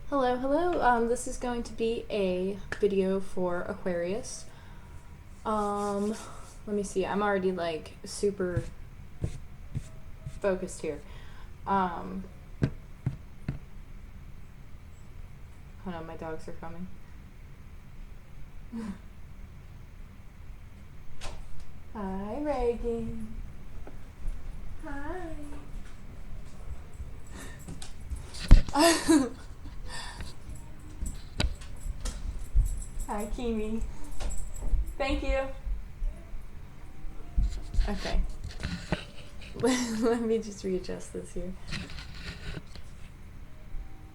Hello. This is going to be a video for Aquarius. Let me see. I'm already like super focused here. Hold on, my dogs are coming. Hi, Reagan. Hi. Hi, Kimi. Thank you. Okay. Let me just readjust this here.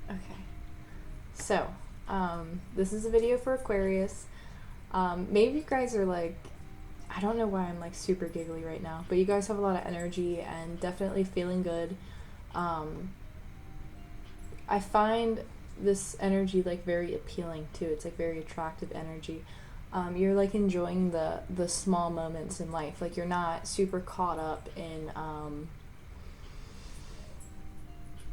Okay. So, this is a video for Aquarius. Maybe you guys are like, I don't know why I'm like super giggly right now, but you guys have a lot of energy and definitely feeling good. I find this energy like very appealing too. It's like very attractive energy. You're like enjoying the small moments in life. Like you're not super caught up in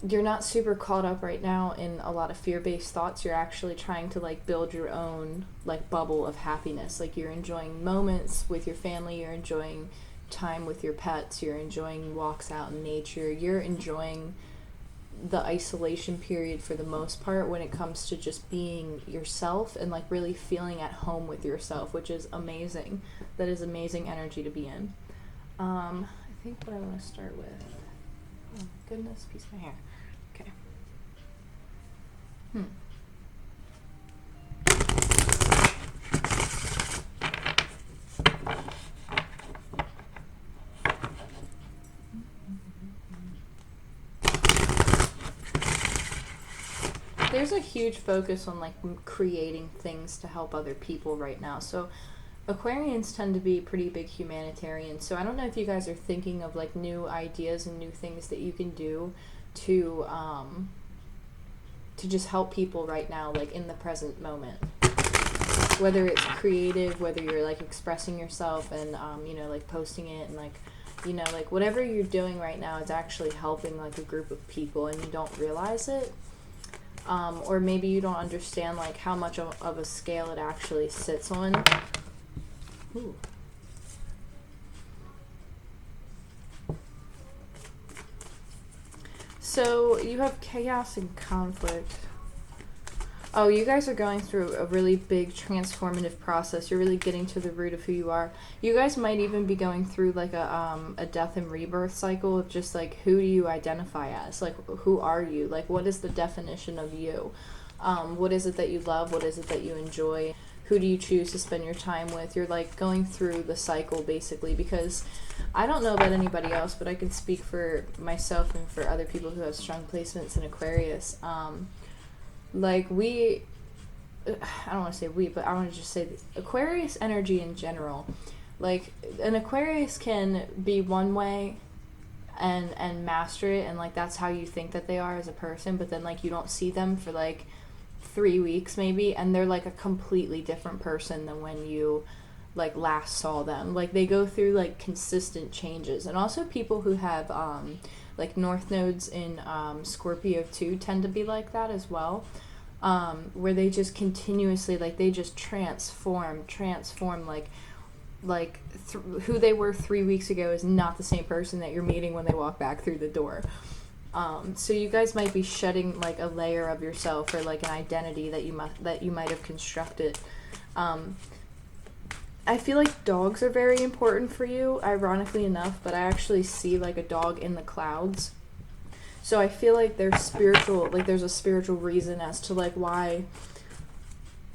you're not super caught up right now in a lot of fear-based thoughts. You're actually trying to like build your own like bubble of happiness. Like you're enjoying moments with your family, you're enjoying time with your pets, you're enjoying walks out in nature, you're enjoying the isolation period for the most part when it comes to just being yourself and like really feeling at home with yourself, which is amazing. That is amazing energy to be in. I think what I want to start with, oh my goodness, piece of my hair. Okay. There's a huge focus on like creating things to help other people right now. So Aquarians tend to be pretty big humanitarians. So I don't know if you guys are thinking of like new ideas and new things that you can do to just help people right now, like in the present moment. Whether it's creative, whether you're like expressing yourself and like posting it and like like whatever you're doing right now is actually helping like a group of people and you don't realize it. Or maybe you don't understand like how much of a scale it actually sits on. Ooh. So you have chaos and conflict. Oh, you guys are going through a really big transformative process. You're really getting to the root of who you are. You guys might even be going through like a death and rebirth cycle of just like, who do you identify as? Like, who are you? Like, what is the definition of you? What is it that you love? What is it that you enjoy? Who do you choose to spend your time with? You're like going through the cycle basically, because I don't know about anybody else, but I can speak for myself and for other people who have strong placements in Aquarius. Like I don't want to say we, but I want to just say Aquarius energy in general. Like an Aquarius can be one way and master it, and like that's how you think that they are as a person, but then like you don't see them for like 3 weeks maybe, and they're like a completely different person than when you like last saw them. Like they go through like consistent changes. And also people who have like north nodes in Scorpio too tend to be like that as well, where they just continuously like they just transform like who they were 3 weeks ago is not the same person that you're meeting when they walk back through the door. So you guys might be shedding like a layer of yourself or like an identity that you might have constructed. I feel like dogs are very important for you, ironically enough, but I actually see like a dog in the clouds. So I feel like there's a spiritual reason as to like why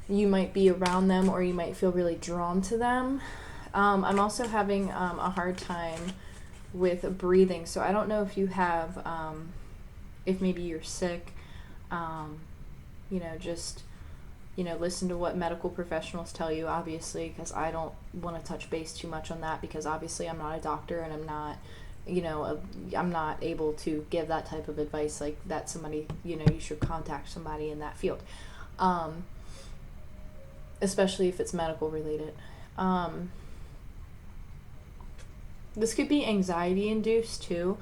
you might be around them or you might feel really drawn to them. I'm also having a hard time with breathing. So I don't know if you have, if maybe you're sick, just listen to what medical professionals tell you, obviously, because I don't want to touch base too much on that, because obviously I'm not a doctor and I'm not, I'm not able to give that type of advice like that. Somebody, you should contact somebody in that field, especially if it's medical related. This could be anxiety induced too.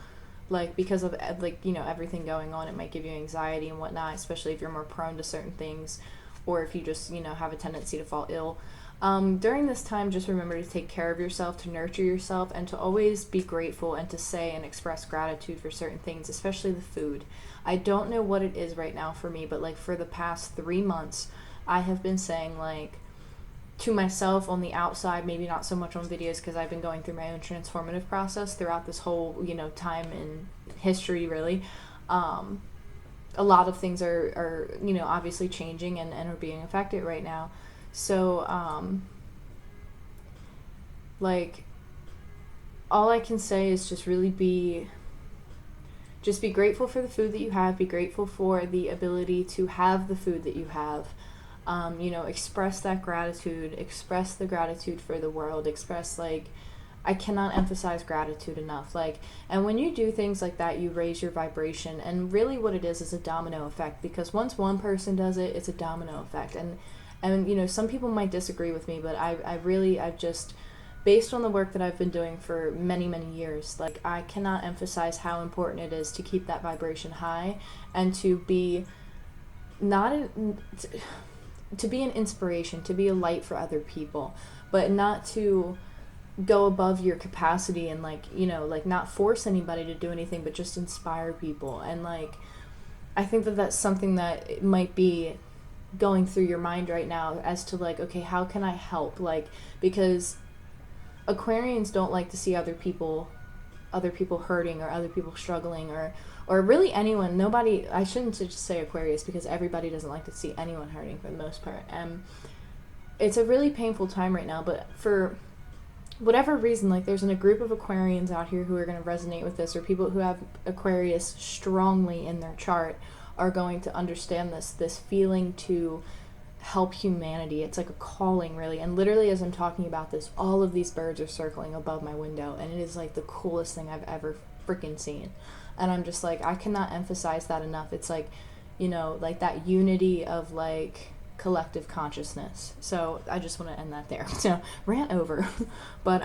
like because of like, you know, everything going on, it might give you anxiety and whatnot, especially if you're more prone to certain things, or if you just, you know, have a tendency to fall ill. During this time, just remember to take care of yourself, to nurture yourself, and to always be grateful and to say and express gratitude for certain things, especially the food. I don't know what it is right now for me, but like for the past 3 months, I have been saying, like, to myself on the outside, maybe not so much on videos because I've been going through my own transformative process throughout this whole, you know, time in history, really. A lot of things are, you know, obviously changing and are being affected right now. So, like, all I can say is just really be grateful for the food that you have, be grateful for the ability to have the food that you have. You know, express that gratitude, express the gratitude for the world, express, like, I cannot emphasize gratitude enough. Like, and when you do things like that, you raise your vibration, and really what it is a domino effect, because once one person does it, it's a domino effect. And you know, some people might disagree with me, but I've just, based on the work that I've been doing for many, many years, like, I cannot emphasize how important it is to keep that vibration high and to be to be an inspiration, to be a light for other people, but not to go above your capacity and, like, you know, like, not force anybody to do anything, but just inspire people. And, like, I think that that's something that it might be going through your mind right now as to, like, okay, how can I help? Like, because Aquarians don't like to see other people hurting or other people struggling, or really anyone. Nobody, I shouldn't just say Aquarius, because everybody doesn't like to see anyone hurting for the most part. It's a really painful time right now, but for whatever reason, like, there's a group of Aquarians out here who are going to resonate with this, or people who have Aquarius strongly in their chart are going to understand this feeling to help humanity. It's like a calling, really. And literally, as I'm talking about this, all of these birds are circling above my window, and it is like the coolest thing I've ever freaking seen. And I'm just like, I cannot emphasize that enough. It's like, you know, like that unity of, like, collective consciousness. So I just want to end that there. So rant over. But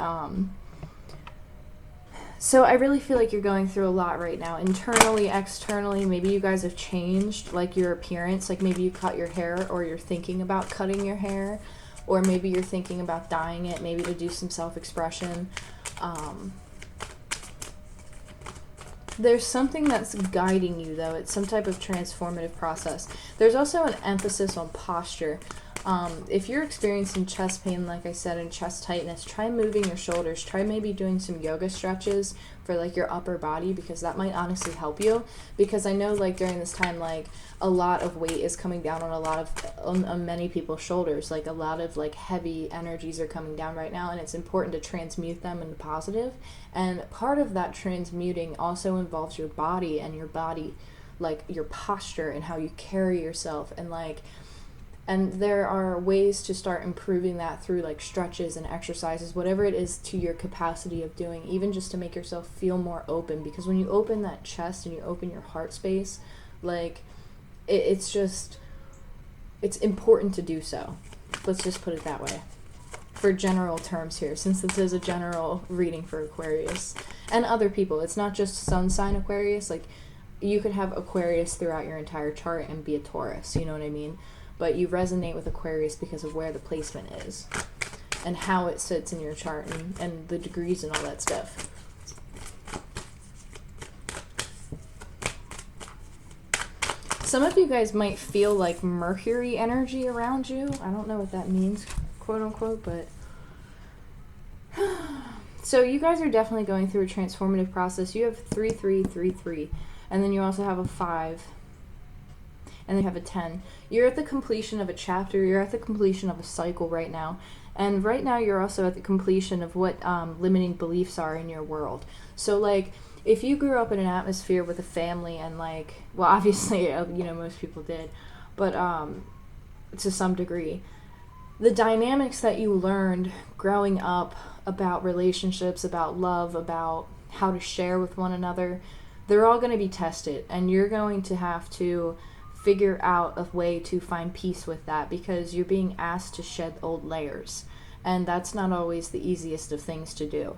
so I really feel like you're going through a lot right now, internally, externally. Maybe you guys have changed, like, your appearance. Like, maybe you cut your hair, or you're thinking about cutting your hair, or maybe you're thinking about dyeing it, maybe to do some self-expression. There's something that's guiding you, though. It's some type of transformative process. There's also an emphasis on posture. If you're experiencing chest pain, like I said, and chest tightness, try moving your shoulders. Try maybe doing some yoga stretches for, like, your upper body, because that might honestly help you. Because I know, like, during this time, like, a lot of weight is coming down on many people's shoulders. Like, a lot of, like, heavy energies are coming down right now, and it's important to transmute them into positive. And part of that transmuting also involves your body, and your body, like, your posture and how you carry yourself, and, like, and there are ways to start improving that through, like, stretches and exercises, whatever it is to your capacity of doing, even just to make yourself feel more open. Because when you open that chest and you open your heart space, like, it's important to do so. Let's just put it that way. For general terms here, since this is a general reading for Aquarius and other people. It's not just sun sign Aquarius. Like, you could have Aquarius throughout your entire chart and be a Taurus, you know what I mean? But you resonate with Aquarius because of where the placement is and how it sits in your chart, and the degrees and all that stuff. Some of you guys might feel like Mercury energy around you. I don't know what that means, quote unquote, but so you guys are definitely going through a transformative process. You have 3, 3, 3, 3, and then you also have a 5. And then you have a 10. You're at the completion of a chapter. You're at the completion of a cycle right now. And right now you're also at the completion of what limiting beliefs are in your world. So, like, if you grew up in an atmosphere with a family and, like, well, obviously, you know, most people did, but to some degree, the dynamics that you learned growing up about relationships, about love, about how to share with one another, they're all going to be tested. And you're going to have to figure out a way to find peace with that, because you're being asked to shed old layers, and that's not always the easiest of things to do.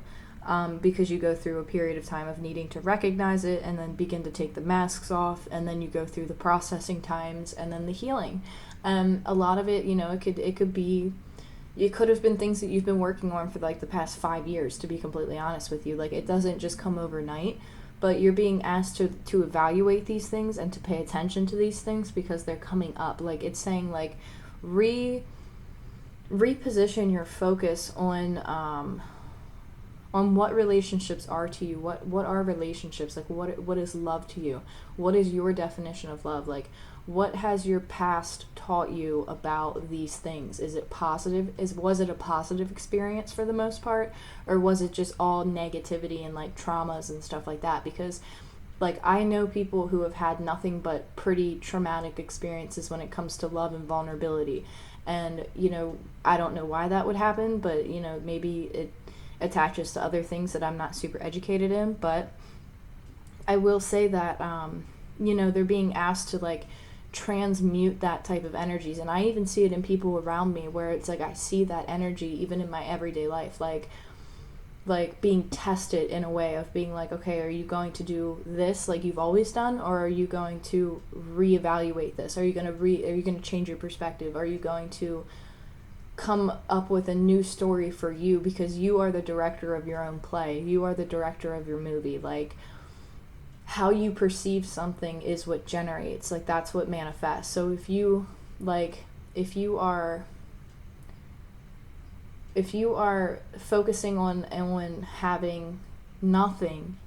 because you go through a period of time of needing to recognize it and then begin to take the masks off, and then you go through the processing times and then the healing. A lot of it, you know, it could have been things that you've been working on for like the past 5 years, to be completely honest with you. Like, it doesn't just come overnight, but you're being asked to evaluate these things and to pay attention to these things because they're coming up. Like, it's saying, like, reposition your focus on what relationships are to you. What are relationships? Like, what is love to you? What is your definition of love? Like, what has your past taught you about these things? Is it positive? Was it a positive experience for the most part? Or was it just all negativity and like traumas and stuff like that? Because like, I know people who have had nothing but pretty traumatic experiences when it comes to love and vulnerability. And, you know, I don't know why that would happen, but, you know, maybe it attaches to other things that I'm not super educated in. But I will say that, you know, they're being asked to like transmute that type of energies. And I even see it in people around me where it's like I see that energy even in my everyday life, like being tested in a way of being like, okay, are you going to do this like you've always done, or are you going to reevaluate this? Are you going to change your perspective? Are you going to come up with a new story for you, because you are the director of your own play, you are the director of your movie. Like, how you perceive something is what generates, like, that's what manifests. So if you are focusing on having nothing,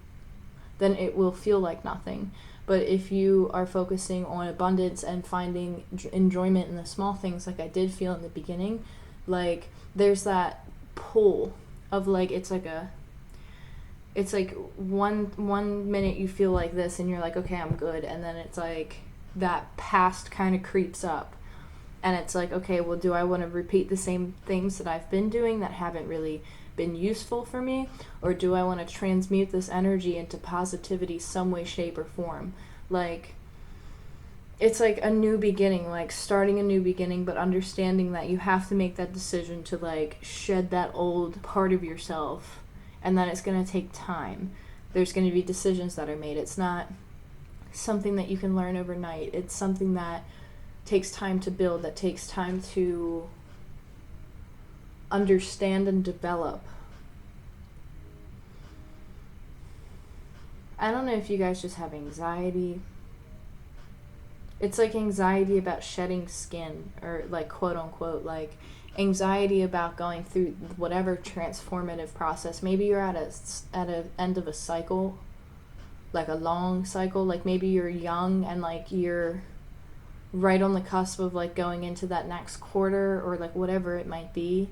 then it will feel like nothing. But if you are focusing on abundance and finding enjoyment in the small things, like I did feel in the beginning, like, there's that pull of like, it's like one minute you feel like this and you're like, okay, I'm good, and then it's like that past kind of creeps up, and it's like, okay, well, do I want to repeat the same things that I've been doing that haven't really been useful for me, or do I want to transmute this energy into positivity some way, shape, or form? Like, it's like a new beginning, like starting a new beginning, but understanding that you have to make that decision to like shed that old part of yourself, and that it's going to take time. There's going to be decisions that are made. It's not something that you can learn overnight. It's something that takes time to build, that takes time to understand and develop. I don't know if you guys just have anxiety. It's like anxiety about shedding skin, or like, quote unquote, like anxiety about going through whatever transformative process. Maybe you're at a end of a cycle, like a long cycle. Like, maybe you're young and like you're right on the cusp of like going into that next quarter, or like whatever it might be,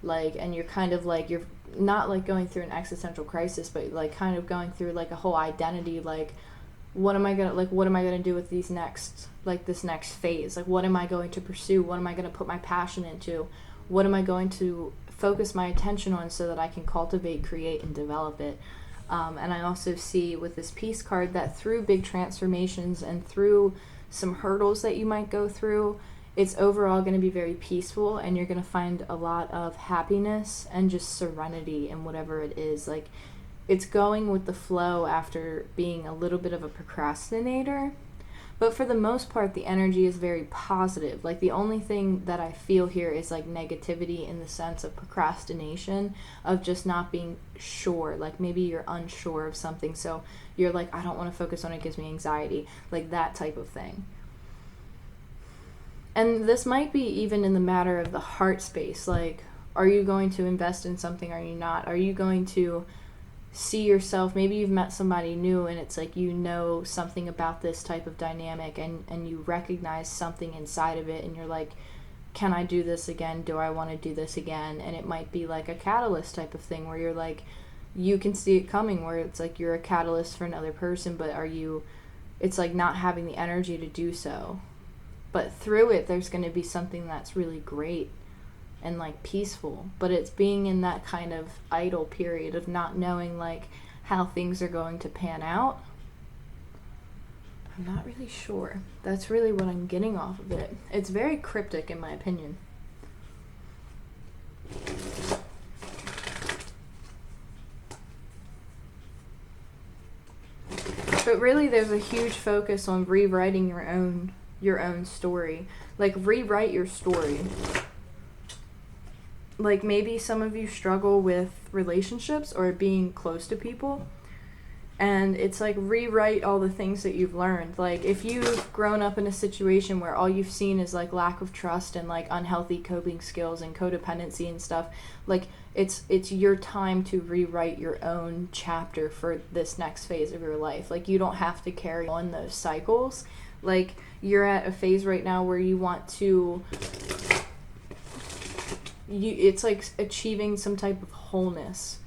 like, and you're kind of like, you're not like going through an existential crisis, but like kind of going through like a whole identity, like, what am I gonna do with this next phase? Like, what am I going to pursue? What am I going to put my passion into? What am I going to focus my attention on so that I can cultivate, create, and develop it? And I also see with this peace card that through big transformations and through some hurdles that you might go through, it's overall going to be very peaceful, and you're going to find a lot of happiness and just serenity in whatever it is. Like, it's going with the flow after being a little bit of a procrastinator. But for the most part, the energy is very positive. Like, the only thing that I feel here is like negativity in the sense of procrastination, of just not being sure. Like, maybe you're unsure of something, so you're like, I don't want to focus on it, gives me anxiety. Like, that type of thing. And this might be even in the matter of the heart space. Like, are you going to invest in something? Are you not? Are you going to see yourself? Maybe you've met somebody new and it's like, you know something about this type of dynamic, and you recognize something inside of it, and you're like, can I do this again? Do I want to do this again? And it might be like a catalyst type of thing where you're like, you can see it coming, where it's like you're a catalyst for another person, but it's like not having the energy to do so. But through it, there's going to be something that's really great and like peaceful, but it's being in that kind of idle period of not knowing like how things are going to pan out. I'm not really sure. That's really what I'm getting off of it. It's very cryptic in my opinion. But really, there's a huge focus on rewriting your own story. Like, rewrite your story. Like, maybe some of you struggle with relationships or being close to people. And it's like, rewrite all the things that you've learned. Like, if you've grown up in a situation where all you've seen is like lack of trust and like unhealthy coping skills and codependency and stuff, like, it's your time to rewrite your own chapter for this next phase of your life. Like, you don't have to carry on those cycles. Like, you're at a phase right now where you want to, it's like achieving some type of wholeness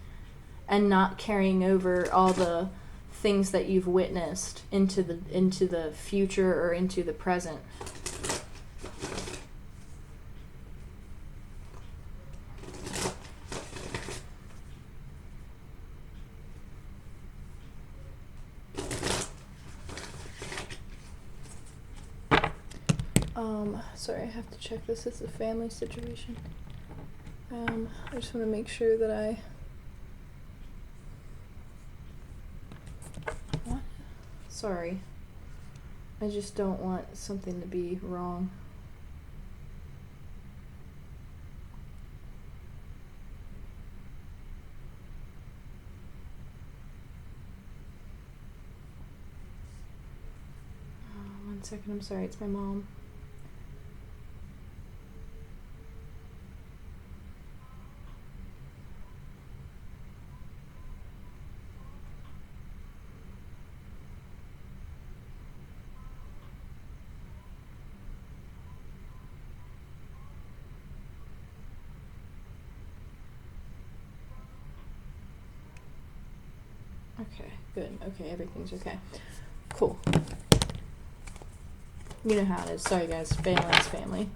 and not carrying over all the things that you've witnessed into the future or into the present. Sorry, I have to check this. It's a family situation. I just want to make sure that what? Sorry. I just don't want something to be wrong. One second, I'm sorry, it's my mom. Okay, good. Okay, everything's okay. Cool. You know how it is. Sorry, guys. Family is family.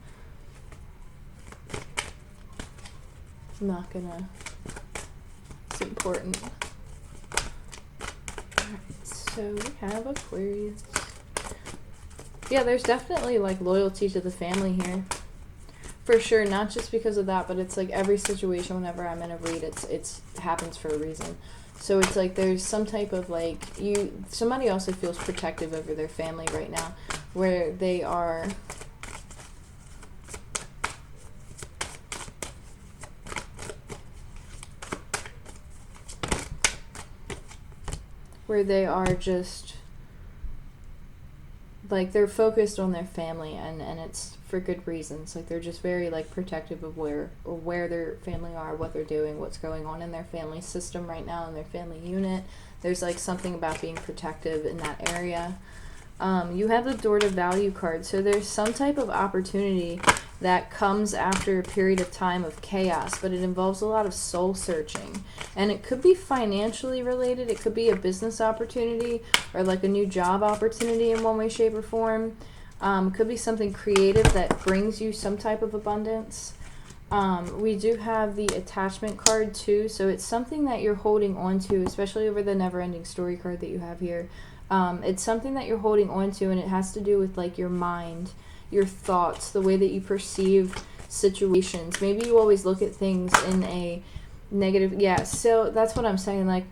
I'm not gonna... It's important. Alright, so we have Aquarius. Yeah, there's definitely, like, loyalty to the family here. For sure, not just because of that, but it's like every situation whenever I'm in a read, it happens for a reason. So it's like there's some type of like somebody also feels protective over their family right now, where they are just like they're focused on their family and it's for good reasons. Like they're just very like protective of where their family are, what they're doing, what's going on in their family system right now in their family unit. There's like something about being protective in that area. You have the Door to Value card, so there's some type of opportunity that comes after a period of time of chaos, but it involves a lot of soul searching, and it could be financially related. It could be a business opportunity or like a new job opportunity in one way, shape, or form. It could be something creative that brings you some type of abundance. We do have the Attachment card too, so it's something that you're holding on to, especially over the Never-Ending Story card that you have here. It's something that you're holding on to, and it has to do with like your mind, your thoughts, the way that you perceive situations. Maybe you always look at things in a negative, so that's what I'm saying. Like,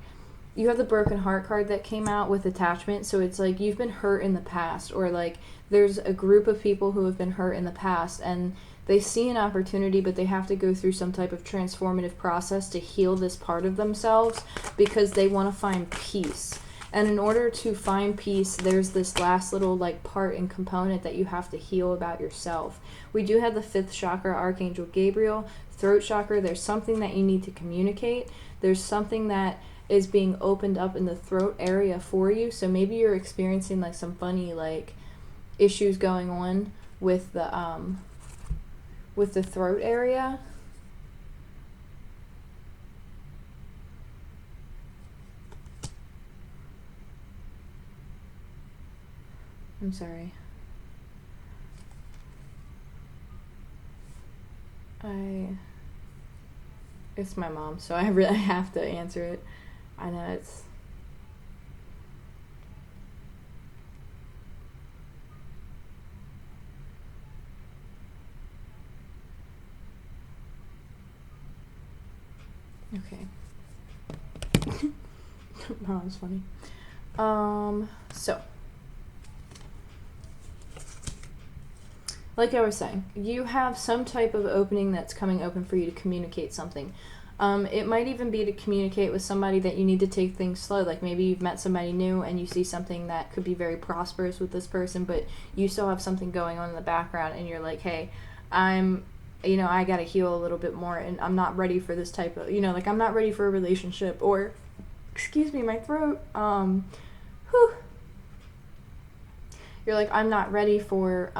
you have the Broken Heart card that came out with attachment, so it's like you've been hurt in the past, or like there's a group of people who have been hurt in the past and they see an opportunity, but they have to go through some type of transformative process to heal this part of themselves because they want to find peace. And in order to find peace, there's this last little like part and component that you have to heal about yourself. We do have the 5th chakra, Archangel Gabriel, throat chakra. There's something that you need to communicate. There's something that is being opened up in the throat area for you. So maybe you're experiencing like some funny like issues going on with the throat area. I'm sorry. It's my mom, so I really have to answer it. I know it's... Okay. Mom's funny. So, like I was saying, you have some type of opening that's coming open for you to communicate something. It might even be to communicate with somebody that you need to take things slow. Like maybe you've met somebody new and you see something that could be very prosperous with this person, but you still have something going on in the background and you're like, hey, I got to heal a little bit more and I'm not ready for this type of, like I'm not ready for a relationship or, excuse me, my throat. You're like, I'm not ready for,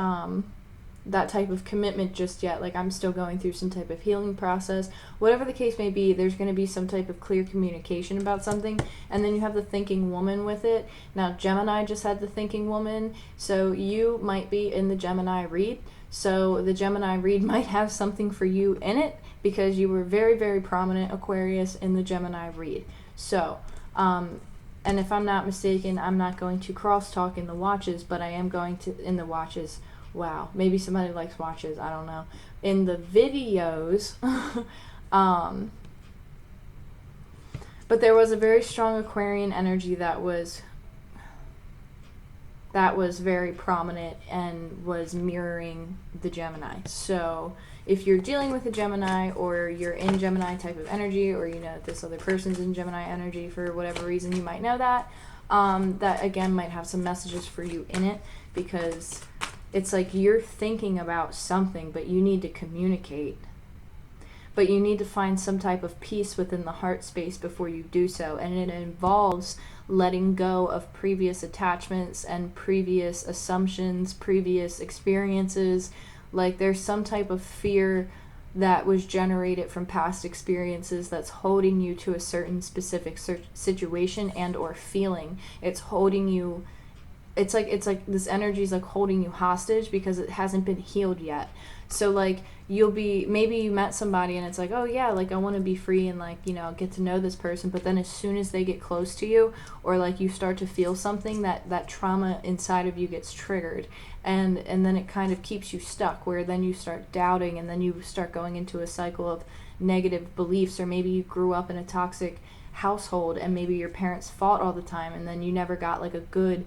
that type of commitment just yet. Like I'm still going through some type of healing process. Whatever the case may be, there's going to be some type of clear communication about something. And then you have the thinking woman with it. Now Gemini just had the thinking woman, so you might be in the Gemini read. So the Gemini read might have something for you in it because you were very, very prominent, Aquarius, in the Gemini read. So, and if I'm not mistaken, I'm not going to crosstalk in the watches, but I am going to in the watches. Wow, maybe somebody likes watches, I don't know. In the videos, but there was a very strong Aquarian energy that was very prominent and was mirroring the Gemini. So if you're dealing with a Gemini or you're in Gemini type of energy, or this other person's in Gemini energy for whatever reason, you might know that, that again might have some messages for you in it, because it's like you're thinking about something, but you need to communicate. But you need to find some type of peace within the heart space before you do so. And it involves letting go of previous attachments and previous assumptions, previous experiences. Like there's some type of fear that was generated from past experiences that's holding you to a certain specific situation and or feeling. It's holding you. It's like this energy is like holding you hostage because it hasn't been healed yet. So like maybe you met somebody and it's like, oh yeah, like I want to be free and like, get to know this person. But then as soon as they get close to you, or like you start to feel something, that trauma inside of you gets triggered. And then it kind of keeps you stuck, where then you start doubting and then you start going into a cycle of negative beliefs. Or maybe you grew up in a toxic household and maybe your parents fought all the time and then you never got like a good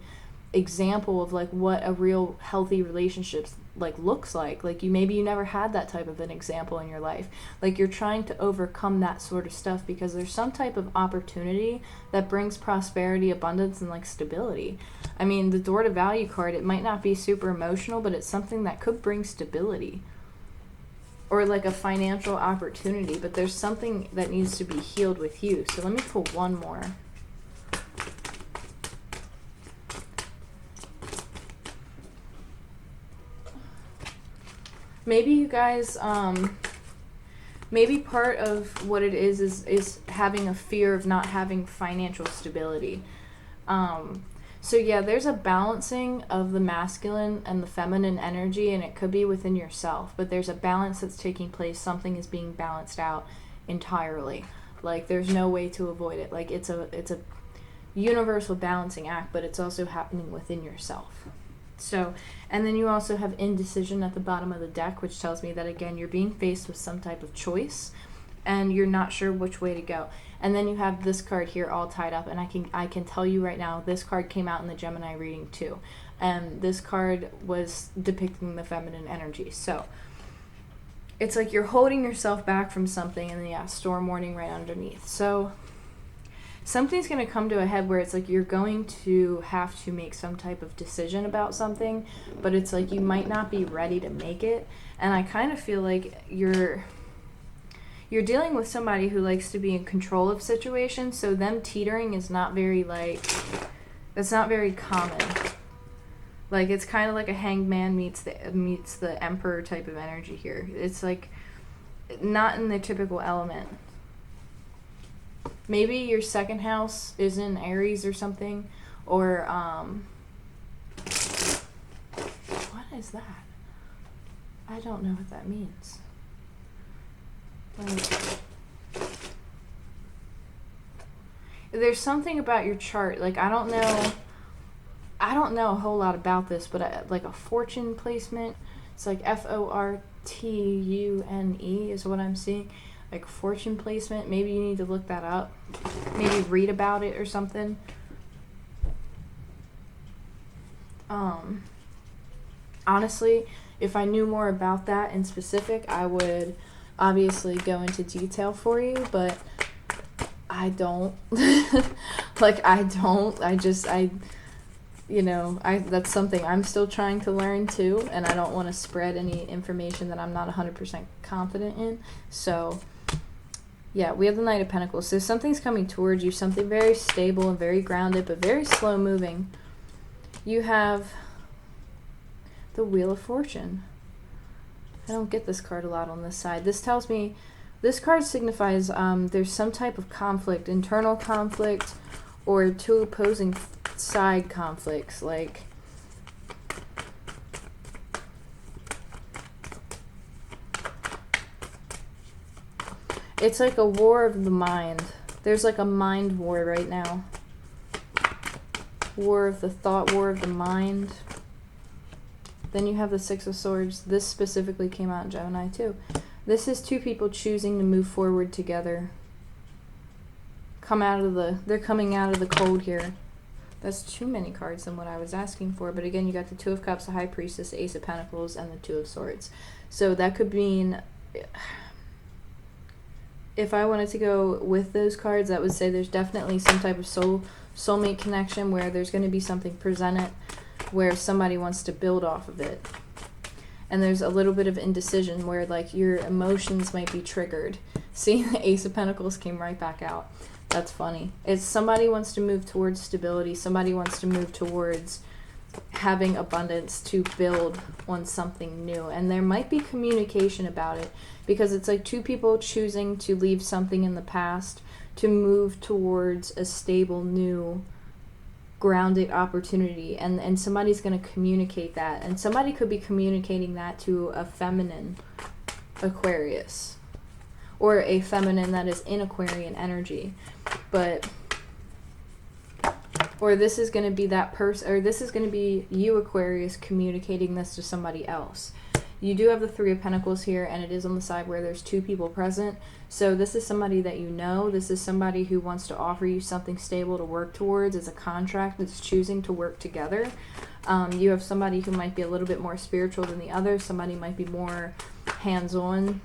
example of like what a real healthy relationship like looks like you never had that type of an example in your life. Like you're trying to overcome that sort of stuff because there's some type of opportunity that brings prosperity, abundance, and like stability. I mean, the Door to Value card, it might not be super emotional, but it's something that could bring stability or like a financial opportunity. But there's something that needs to be healed with you. So let me pull one more. Maybe you guys, maybe part of what it is having a fear of not having financial stability. So yeah, there's a balancing of the masculine and the feminine energy, and it could be within yourself, but there's a balance that's taking place. Something is being balanced out entirely. Like there's no way to avoid it. Like it's a universal balancing act, but it's also happening within yourself. So, and then you also have indecision at the bottom of the deck, which tells me that again you're being faced with some type of choice and you're not sure which way to go. And then you have this card here all tied up, and I can tell you right now this card came out in the Gemini reading too. And this card was depicting the feminine energy. So it's like you're holding yourself back from something, and then storm warning right underneath. So something's going to come to a head where it's like you're going to have to make some type of decision about something, but it's like you might not be ready to make it. And I kind of feel like you're dealing with somebody who likes to be in control of situations, so them teetering is not very that's not very common. Like it's kind of like a hanged man meets the emperor type of energy here. It's like not in the typical element. Maybe your second house is in Aries or something, or what is that? I don't know what that means. Like, there's something about your chart. Like I don't know a whole lot about this, but like a fortune placement. It's like Fortune is what I'm seeing. Like fortune placement. Maybe you need to look that up. Maybe read about it or something. Honestly, if I knew more about that in specific, I would obviously go into detail for you, but I don't. Like, I don't. That's something I'm still trying to learn too, and I don't want to spread any information that I'm not 100% confident in. So, yeah, we have the Knight of Pentacles. So something's coming towards you, something very stable and very grounded, but very slow moving. You have the Wheel of Fortune. I don't get this card a lot on this side. This tells me, this card signifies there's some type of conflict, internal conflict, or two opposing side conflicts. Like, it's like a war of the mind. There's like a mind war right now. War of the thought, war of the mind. Then you have the Six of Swords. This specifically came out in Gemini too. This is two people choosing to move forward together. They're coming out of the cold here. That's too many cards than what I was asking for. But again, you got the Two of Cups, the High Priestess, the Ace of Pentacles, and the Two of Swords. So that could mean, if I wanted to go with those cards, that would say there's definitely some type of soulmate connection where there's going to be something presented where somebody wants to build off of it. And there's a little bit of indecision where, like, your emotions might be triggered. See, the Ace of Pentacles came right back out. That's funny. It's somebody wants to move towards stability. Somebody wants to move towards having abundance to build on something new. And there might be communication about it, because it's like two people choosing to leave something in the past to move towards a stable, new, grounded opportunity, and somebody's going to communicate that, and somebody could be communicating that to a feminine Aquarius, or a feminine that is in Aquarian energy. But, or this is going to be that person, or this is going to be you, Aquarius, communicating this to somebody else. You do have the Three of Pentacles here, and it is on the side where there's two people present. So this is somebody that you know. This is somebody who wants to offer you something stable to work towards. It's a contract that's choosing to work together. You have somebody who might be a little bit more spiritual than the other. Somebody might be more hands-on,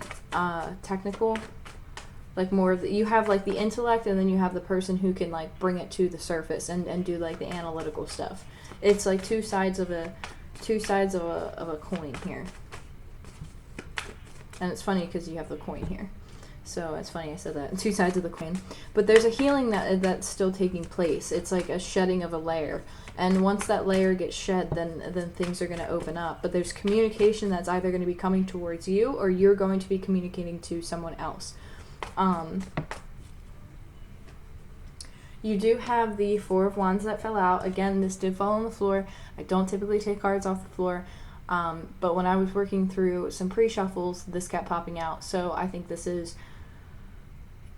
technical. Like more of the, you have like the intellect, and then you have the person who can like bring it to the surface and do like the analytical stuff. It's like two sides of a coin here. And it's funny because you have the coin here. So it's funny I said that. Two sides of the coin. But there's a healing that's still taking place. It's like a shedding of a layer. And once that layer gets shed, then things are going to open up. But there's communication that's either going to be coming towards you, or you're going to be communicating to someone else. You do have the Four of Wands that fell out. Again, this did fall on the floor. I don't typically take cards off the floor. But when I was working through some pre-shuffles, this kept popping out. So I think this is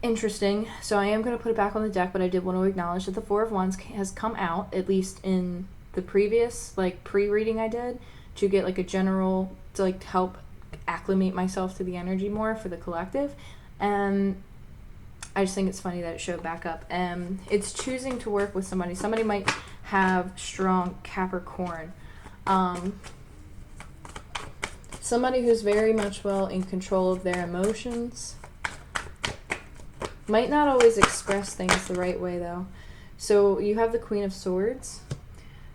interesting. So I am going to put it back on the deck, but I did want to acknowledge that the Four of Wands has come out, at least in the previous, like, pre-reading I did, to get, like, a general, to, like, help acclimate myself to the energy more for the collective. And I just think it's funny that it showed back up. It's choosing to work with somebody. Somebody might have strong Capricorn. Somebody who's very much well in control of their emotions. Might not always express things the right way, though. So you have the Queen of Swords.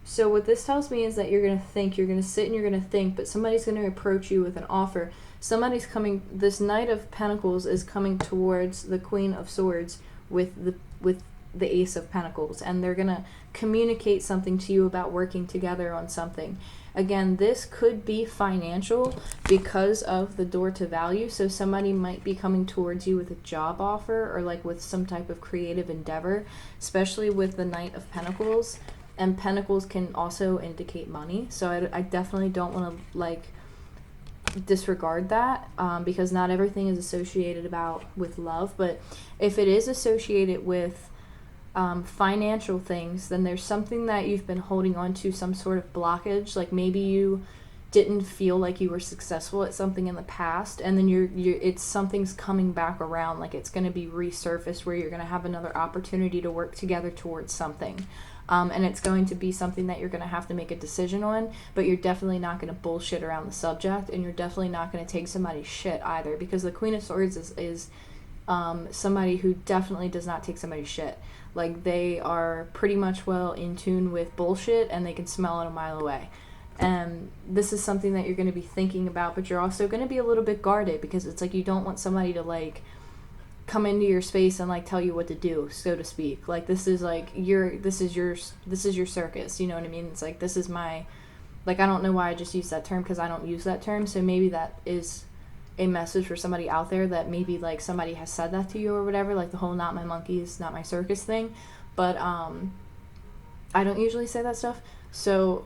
So what this tells me is that you're going to think, you're going to sit and you're going to think, but somebody's going to approach you with an offer. Somebody's coming, this Knight of Pentacles is coming towards the Queen of Swords with the Ace of Pentacles, and they're going to communicate something to you about working together on something. Again, this could be financial because of the door to value. So somebody might be coming towards you with a job offer, or like with some type of creative endeavor, especially with the Knight of Pentacles. And Pentacles can also indicate money. So I definitely don't want to like disregard that, because not everything is associated with love. But if it is associated with financial things, then there's something that you've been holding on to, some sort of blockage. Like maybe you didn't feel like you were successful at something in the past, and then something's coming back around, like it's going to be resurfaced where you're going to have another opportunity to work together towards something. And it's going to be something that you're going to have to make a decision on, but you're definitely not going to bullshit around the subject, and you're definitely not going to take somebody's shit either, because the Queen of Swords is somebody who definitely does not take somebody's shit. Like, they are pretty much well in tune with bullshit, and they can smell it a mile away. And this is something that you're going to be thinking about, but you're also going to be a little bit guarded, because it's like you don't want somebody to like come into your space and like tell you what to do, so to speak. Like, this is like this is your circus, you know what I mean? It's like, this is my, like, I don't know why I just used that term, because I don't use that term, so maybe that is a message for somebody out there, that maybe like somebody has said that to you or whatever, like the whole not my monkeys, not my circus thing. But I don't usually say that stuff. So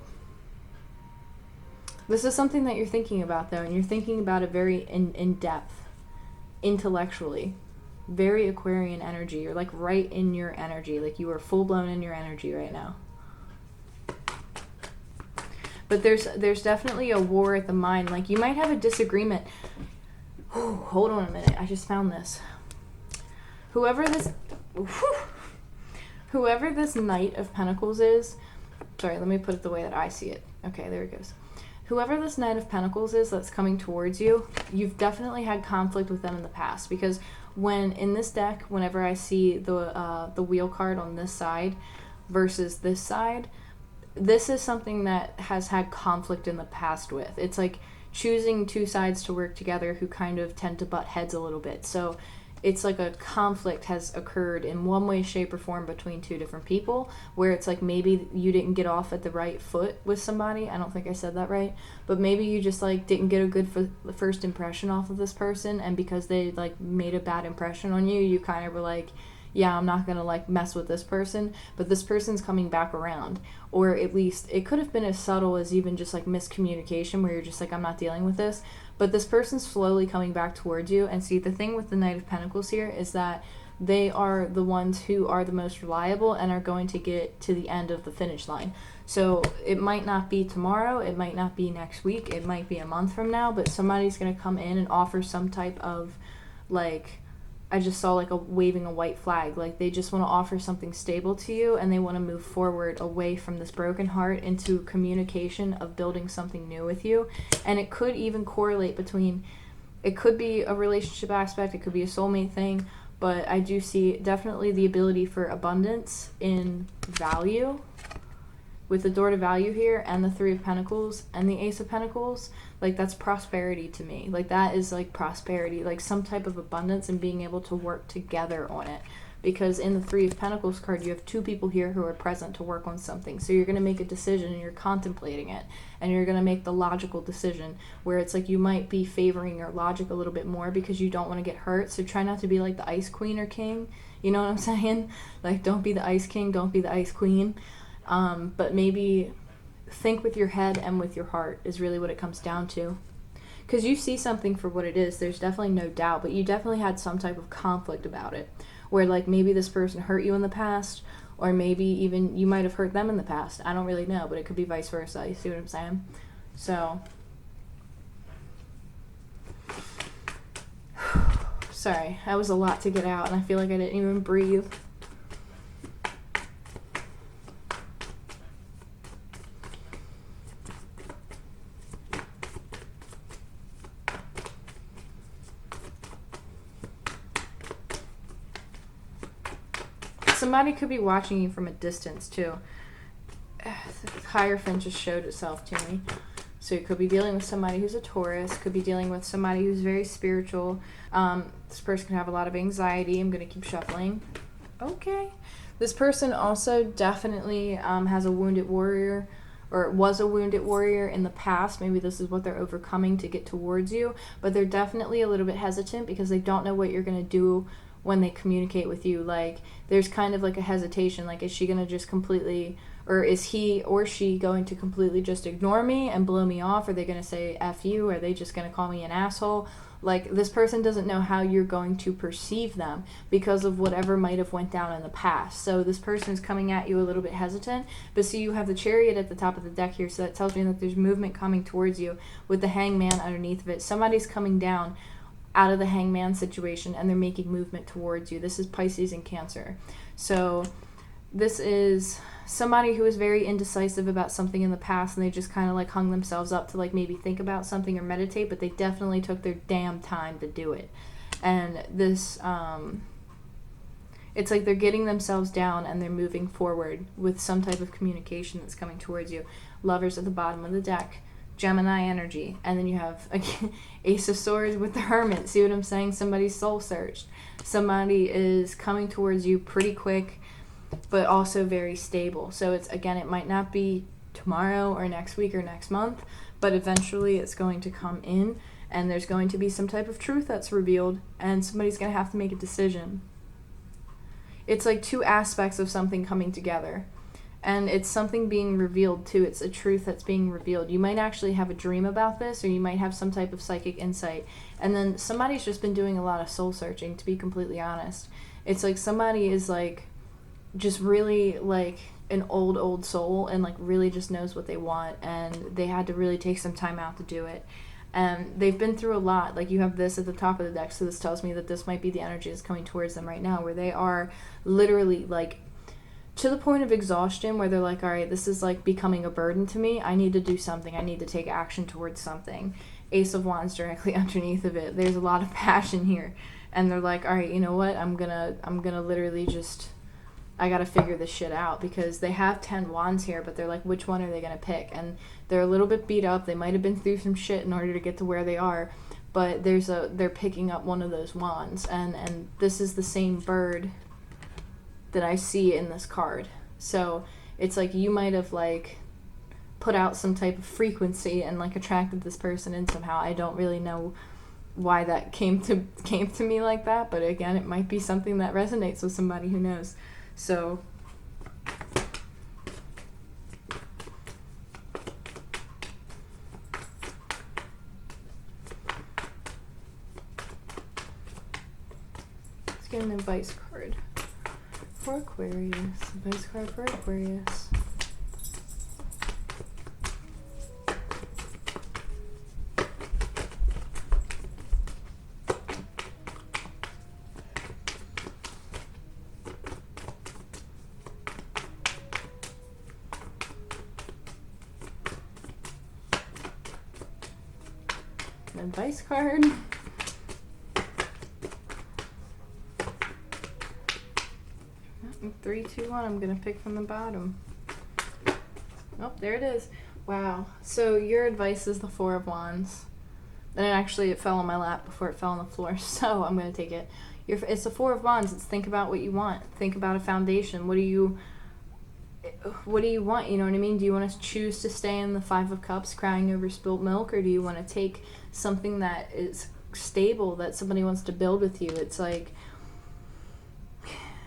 this is something that you're thinking about, though, and you're thinking about it very in depth, intellectually. Very Aquarian energy. You're like right in your energy, like you are full blown in your energy right now. But there's definitely a war at the mind. Like, you might have a disagreement. Hold on a minute, I just found this. Whoever this Knight of Pentacles is, sorry, let me put it the way that I see it. Okay, there it goes. Whoever this Knight of Pentacles is that's coming towards you, you've definitely had conflict with them in the past, because when in this deck, whenever I see the wheel card on this side versus this side, this is something that has had conflict in the past with. It's like choosing two sides to work together who kind of tend to butt heads a little bit. So it's like a conflict has occurred in one way, shape, or form between two different people, where it's like maybe you didn't get off at the right foot with somebody. I don't think I said that right, but maybe you just like didn't get a good first impression off of this person, and because they like made a bad impression on you, you kind of were like, yeah, I'm not gonna like mess with this person, but this person's coming back around. Or at least it could have been as subtle as even just like miscommunication, where you're just like, I'm not dealing with this, but this person's slowly coming back towards you. And see, the thing with the Knight of Pentacles here is that they are the ones who are the most reliable and are going to get to the end of the finish line. So it might not be tomorrow, it might not be next week, it might be a month from now, but somebody's going to come in and offer some type of, like, I just saw like waving a white flag. Like, they just want to offer something stable to you, and they want to move forward away from this broken heart into communication of building something new with you. And it could even correlate between, it could be a relationship aspect, it could be a soulmate thing, but I do see definitely the ability for abundance in value with the Door to Value here, and the Three of Pentacles and the Ace of Pentacles. Like, that's prosperity to me. Like, that is like prosperity, like some type of abundance, and being able to work together on it. Because in the Three of Pentacles card, you have two people here who are present to work on something. So you're going to make a decision, and you're contemplating it, and you're going to make the logical decision, where it's like you might be favoring your logic a little bit more because you don't want to get hurt. So try not to be like the Ice Queen or King. You know what I'm saying? Like, don't be the Ice King, don't be the Ice Queen. But maybe think with your head and with your heart is really what it comes down to. Because you see something for what it is, there's definitely no doubt, but you definitely had some type of conflict about it, where like maybe this person hurt you in the past, or maybe even you might have hurt them in the past. I don't really know, but it could be vice versa. You see what I'm saying? So sorry, that was a lot to get out, and I feel like I didn't even breathe. Somebody could be watching you from a distance too. The Hierophant just showed itself to me. So you could be dealing with somebody who's a Taurus, could be dealing with somebody who's very spiritual. This person can have a lot of anxiety. I'm going to keep shuffling. Okay. This person also definitely has a wounded warrior, or was a wounded warrior in the past. Maybe this is what they're overcoming to get towards you, but they're definitely a little bit hesitant because they don't know what you're going to do when they communicate with you. Like, there's kind of like a hesitation, like, is she going to just completely, or is he or she going to completely just ignore me and blow me off? Are they going to say F you? Are they just going to call me an asshole? Like, this person doesn't know how you're going to perceive them because of whatever might have went down in the past. So this person is coming at you a little bit hesitant. But see, you have the Chariot at the top of the deck here, so that tells me that there's movement coming towards you with the Hangman underneath of it. Somebody's coming down out of the Hangman situation, and they're making movement towards you. This is Pisces and Cancer. So this is somebody who was very indecisive about something in the past, and they just kind of like hung themselves up to like maybe think about something or meditate, but they definitely took their damn time to do it. And this, it's like they're getting themselves down and they're moving forward with some type of communication that's coming towards you. Lovers at the bottom of the deck, Gemini energy, and then you have again, Ace of Swords with the Hermit. See what I'm saying? Somebody's soul searched. Somebody is coming towards you pretty quick, but also very stable. So it's, again, it might not be tomorrow or next week or next month, but eventually it's going to come in, and there's going to be some type of truth that's revealed, and somebody's going to have to make a decision. It's like two aspects of something coming together. And it's something being revealed too. It's a truth that's being revealed. You might actually have a dream about this, or you might have some type of psychic insight. And then somebody's just been doing a lot of soul searching, to be completely honest. It's like somebody is like just really like an old soul, and like really just knows what they want, and they had to really take some time out to do it. And they've been through a lot. Like, you have this at the top of the deck, so this tells me that this might be the energy that's coming towards them right now, where they are literally like to the point of exhaustion, where they're like, all right, this is like becoming a burden to me. I need to do something. I need to take action towards something. Ace of Wands directly underneath of it. There's a lot of passion here. And they're like, all right, you know what? I'm gonna literally just, I gotta figure this shit out, because they have 10 wands here, but they're like, which one are they gonna pick? And they're a little bit beat up. They might have been through some shit in order to get to where they are, but they're picking up one of those wands, and this is the same bird that I see in this card. So it's like you might have like put out some type of frequency and like attracted this person in somehow. I don't really know why that came to me like that, but again, it might be something that resonates with somebody, who knows. So let's get an advice card for Aquarius. Advice card for Aquarius. An advice card. 3, 2, 1. I'm gonna pick from the bottom. Oh, there it is. Wow. So your advice is the 4 of Wands. And it fell on my lap before it fell on the floor, so I'm gonna take it. It's the 4 of Wands. It's think about what you want. Think about a foundation. What do you want? You know what I mean? Do you want to choose to stay in the 5 of Cups crying over spilt milk, or do you want to take something that is stable, that somebody wants to build with you?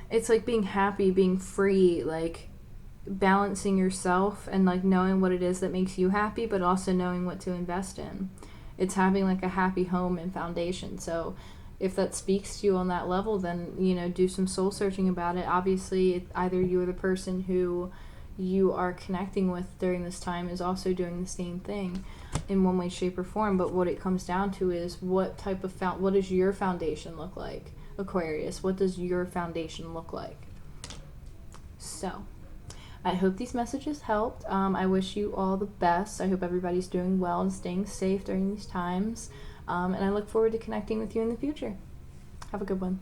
It's like being happy, being free, like balancing yourself and like knowing what it is that makes you happy, but also knowing what to invest in. It's having like a happy home and foundation. So if that speaks to you on that level, then, you know, do some soul searching about it. Obviously, either you or the person who you are connecting with during this time is also doing the same thing in one way, shape, or form. But what it comes down to is what does your foundation look like, Aquarius? What does your foundation look like? So I hope these messages helped. I wish you all the best. I hope everybody's doing well and staying safe during these times. And I look forward to connecting with you in the future. Have a good one.